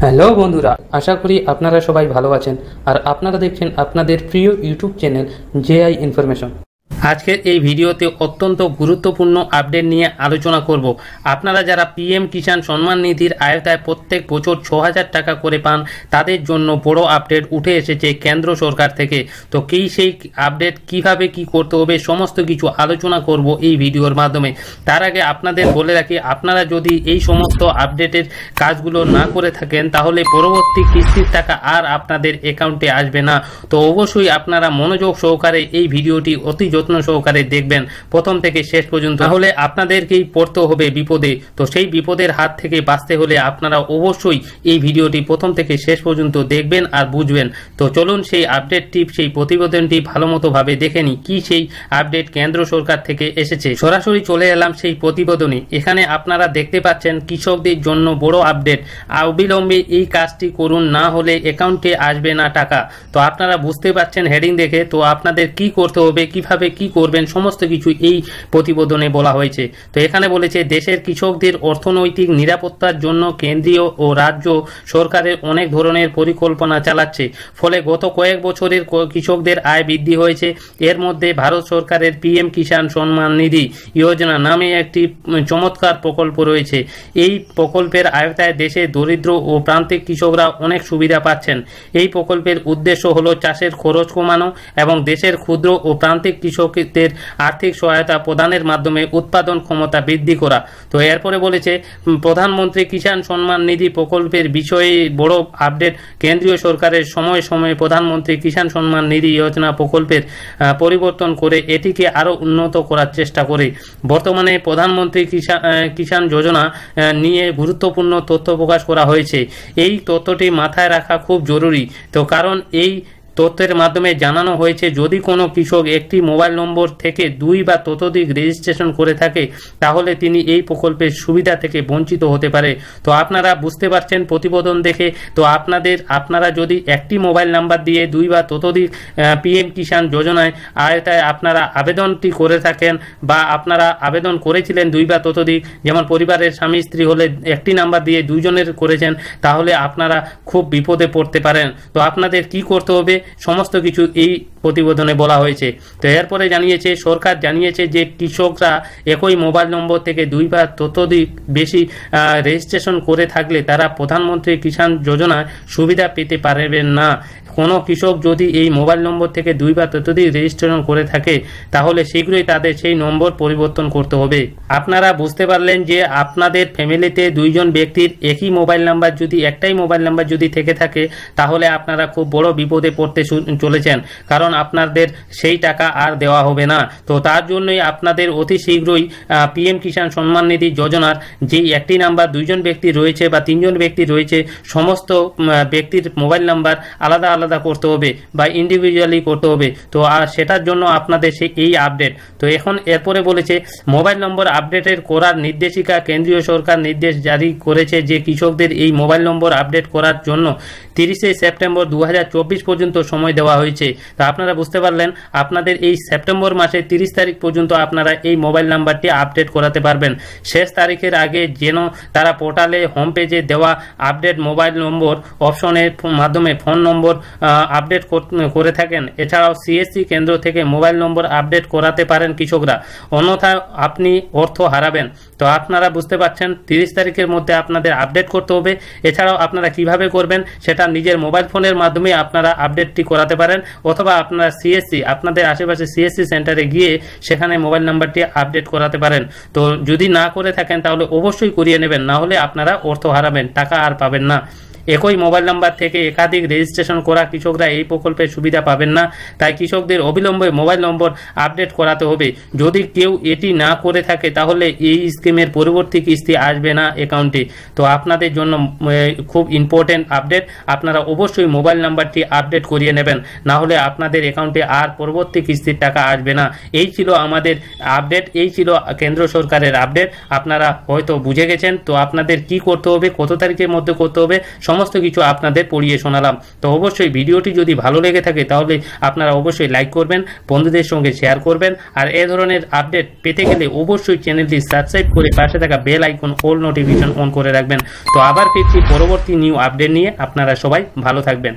Hello বন্ধুরা, আশা করি আপনারা সবাই ভালো আছেন আর আপনারা দেখছেন আপনাদের প্রিয় ইউটিউব চ্যানেল জেআই ইনফরমেশন। আজকের এই ভিডিওতে অত্যন্ত গুরুত্বপূর্ণ আপডেট নিয়ে আলোচনা করব। আপনারা যারা পিএম কিষাণ সম্মান নিধির আওতায় প্রত্যেক বছর ৬,০০০ টাকা করে পান, তাদের জন্য বড় আপডেট উঠে এসেছে কেন্দ্র সরকার থেকে। তো সেই আপডেট কিভাবে কি করতে হবে সমস্ত কিছু আলোচনা করব এই ভিডিওর মাধ্যমে। তার আগে আপনাদের বলে রাখি, আপনারা যদি এই সমস্ত আপডেটের কাজগুলো না করে থাকেন তাহলে পরবর্তী কিস্তির টাকা আর আপনাদের অ্যাকাউন্টে আসবে না। তো অবশ্যই আপনারা মনোযোগ সহকারে এই ভিডিওটি অতি যত্ন সহকারে দেখবেন প্রথম থেকে শেষ পর্যন্ত, তাহলে আপনাদেরকেই পড়তে হবে বিপদে। তো সেই বিপদের হাত থেকে বাঁচতে হলে আপনারা অবশ্যই এই ভিডিওটি প্রথম থেকে শেষ পর্যন্ত দেখবেন আর বুঝবেন। তো চলুন সেই আপডেটটি, সেই প্রতিবেদনটি ভালো মতো ভাবে দেখে নিই কি সেই আপডেট কেন্দ্র সরকার থেকে এসেছে। সরাসরি চলে এলাম সেই প্রতিবেদনে। এখানে আপনারা দেখতে পাচ্ছেন কৃষকদের জন্য বড় আপডেট, অবিলম্বে এই কাজটি করুন, না হলে অ্যাকাউন্টে আসবে না টাকা। তো আপনারা বুঝতে পাচ্ছেন হেডিং দেখে। তো আপনাদের কি করতে হবে, কিভাবে কি করবেন সমস্ত কিছু এই প্রতিবেদনে বলা হয়েছে। তো এখানে বলেছে, দেশের কৃষকদের অর্থনৈতিক নিরাপত্তার জন্য কেন্দ্রীয় ও রাজ্য সরকারের অনেক ধরনের পরিকল্পনা চালাচ্ছে। ফলে গত কয়েক বছরের কৃষকদের আয় বৃদ্ধি হয়েছে। এর মধ্যে ভারত সরকারের পিএম কিষাণ সম্মান নিধি যোজনা নামে একটি চমৎকার প্রকল্প রয়েছে। এই প্রকল্পের আওতায় দেশে দরিদ্র ও প্রান্তিক কৃষকরা অনেক সুবিধা পাচ্ছেন। এই প্রকল্পের উদ্দেশ্য হলো চাষের খরচ কমানো এবং দেশের ক্ষুদ্র ও প্রান্তিক কৃষকদের আর্থিক সহায়তা প্রদানের মাধ্যমে উৎপাদন ক্ষমতা বৃদ্ধি করা। তো এরপরে বলেছে, প্রধানমন্ত্রী কিষাণ সম্মান নিধি প্রকল্পের বিষয়ে বড় আপডেট। কেন্দ্রীয় সরকারের সময়ে সময়ে প্রধানমন্ত্রী কিষাণ সম্মান নিধি যোজনা প্রকল্পের পরিবর্তন করে এটিকে আরও উন্নত করার চেষ্টা করে। বর্তমানে প্রধানমন্ত্রী কিষাণ যোজনা নিয়ে গুরুত্বপূর্ণ তথ্য প্রকাশ করা হয়েছে। এই তথ্যটি মাথায় রাখা খুব জরুরি। তো কারণ এই তথ্যের মাধ্যমে জানানো হয়েছে, যদি কোনো কৃষক একটি মোবাইল নম্বর থেকে ২ বা ততোধিক রেজিস্ট্রেশন করে থাকে তাহলে তিনি এই প্রকল্পের সুবিধা থেকে বঞ্চিত হতে পারে। তো আপনারা বুঝতে পারছেন প্রতিবেদন দেখে। তো আপনারা যদি একটি মোবাইল নাম্বার দিয়ে ২ বা ততোধিক পিএম কিষাণ যোজনায় আওতায় আপনারা আবেদনটি করে থাকেন বা আপনারা আবেদন করেছিলেন ২ বা ততোধিক, যেমন পরিবারের স্বামী স্ত্রী হলে একটি নাম্বার দিয়ে ২ জনের করেছেন, তাহলে আপনারা খুব বিপদে পড়তে পারেন। তো আপনাদের কি করতে হবে সমস্ত কিছু এই প্রতিবেদনে বলা হয়েছে। তো এরপরে জানিয়েছে, সরকার জানিয়েছে যে কৃষকরা একই মোবাইল নম্বর থেকে ২ বা ততোধিক বেশি রেজিস্ট্রেশন করে থাকলে তারা প্রধানমন্ত্রী কিষাণ যোজনায় সুবিধা পেতে পারবেন না। কোনো কৃষক যদি এই মোবাইল নম্বর থেকে ২ বা ততোধিক রেজিস্ট্রেশন করে থাকে তাহলে শীঘ্রই তাদের সেই নম্বর পরিবর্তন করতে হবে। আপনারা বুঝতে পারলেন যে আপনাদের ফ্যামিলিতে ২ জন ব্যক্তির একই মোবাইল নাম্বার, যদি একটাই মোবাইল নাম্বার যদি থেকে থাকে তাহলে আপনারা খুব বড় বিপদে পড়তে চলেছেন, কারণ আপনাদের সেই টাকা আর দেওয়া হবে না। তো তার জন্যই আপনাদের অতি শীঘ্রই পিএম কিষাণ সম্মান নিধি যোজনার যেই একটি নাম্বার ২ জন ব্যক্তি রয়েছে বা ৩ জন ব্যক্তি রয়েছে, সমস্ত ব্যক্তির মোবাইল নাম্বার আলাদা আলাদা করতে হবে বা ইন্ডিভিজুয়ালি করতে হবে। তো সেটার জন্য আপনাদের এই আপডেট। তো এরপরে বলেছে, মোবাইল নম্বর আপডেটের করার নির্দেশিকা। কেন্দ্রীয় সরকার নির্দেশ জারি করেছে যে কৃষকদের এই মোবাইল নম্বর আপডেট করার জন্য ৩০শে সেপ্টেম্বর ২০২৪ পর্যন্ত সময় দেওয়া হয়েছে। তো আপনারা বুঝতে পারলেন, আপনাদের এই সেপ্টেম্বর মাসের ৩০ তারিখ পর্যন্ত আপনারা এই মোবাইল নাম্বারটি আপডেট করাতে পারবেন। শেষ তারিখের আগে যেন তারা পোর্টালে হোম পেজে দেওয়া আপডেট মোবাইল নম্বর অপশনের মাধ্যমে ফোন নম্বর আপডেট করে থাকেন। এছাড়াও সিএসসি কেন্দ্র থেকে মোবাইল নম্বর আপডেট করাতে পারেন কৃষকরা, অন্যথায় আপনি অর্থ হারাবেন। তো আপনারা বুঝতে পারছেন ৩০ তারিখের মধ্যে আপনাদের আপডেট করতে হবে। এছাড়াও আপনারা কিভাবে করবেন সেটা নিজের মোবাইল ফোনের মাধ্যমে আপনারা আপডেটটি করাতে পারেন, অথবা আপনারা সিএসসি, আপনাদের আশেপাশে সিএসসি সেন্টারে গিয়ে সেখানে মোবাইল নাম্বারটি আপডেট করাতে পারেন। তো যদি না করে থাকেন তাহলে অবশ্যই করিয়ে নেবেন, না হলে আপনারা অর্থ হারাবেন, টাকা আর পাবেন না। একই মোবাইল নাম্বার থেকে একাধিক রেজিস্ট্রেশন করা কৃষকরা এই প্রকল্পের সুবিধা পাবেন না। তাই কৃষকদের অবিলম্বে মোবাইল নম্বর আপডেট করাতে হবে। যদি কেউ এটি না করে থাকে তাহলে এই স্কিমের পরবর্তী কিস্তি আসবে না অ্যাকাউন্টে। তো আপনাদের জন্য খুব ইম্পর্টেন্ট আপডেট, আপনারা অবশ্যই মোবাইল নাম্বারটি আপডেট করিয়ে নেবেন, না হলে আপনাদের অ্যাকাউন্টে আর পরবর্তী কিস্তির টাকা আসবে না। এই ছিল আমাদের আপডেট, এই ছিল কেন্দ্র সরকারের আপডেট। আপনারা হয়তো বুঝে গেছেন। তো আপনাদের কি করতে হবে, কত তারিখের মধ্যে করতে হবে সমস্ত কিছু আপনাদের পড়িয়ে শোনালাম। তো অবশ্যই ভিডিওটি যদি ভালো লেগে থাকে তাহলে আপনারা অবশ্যই লাইক করবেন, বন্ধুদের সঙ্গে শেয়ার করবেন, আর এই ধরনের আপডেট পেতে গেলে অবশ্যই চ্যানেলটি সাবস্ক্রাইব করে পাশে থাকা bell icon all notification on করে রাখবেন। তো আবার ফিরছি পরবর্তী নিউ আপডেট নিয়ে। আপনারা সবাই ভালো থাকবেন।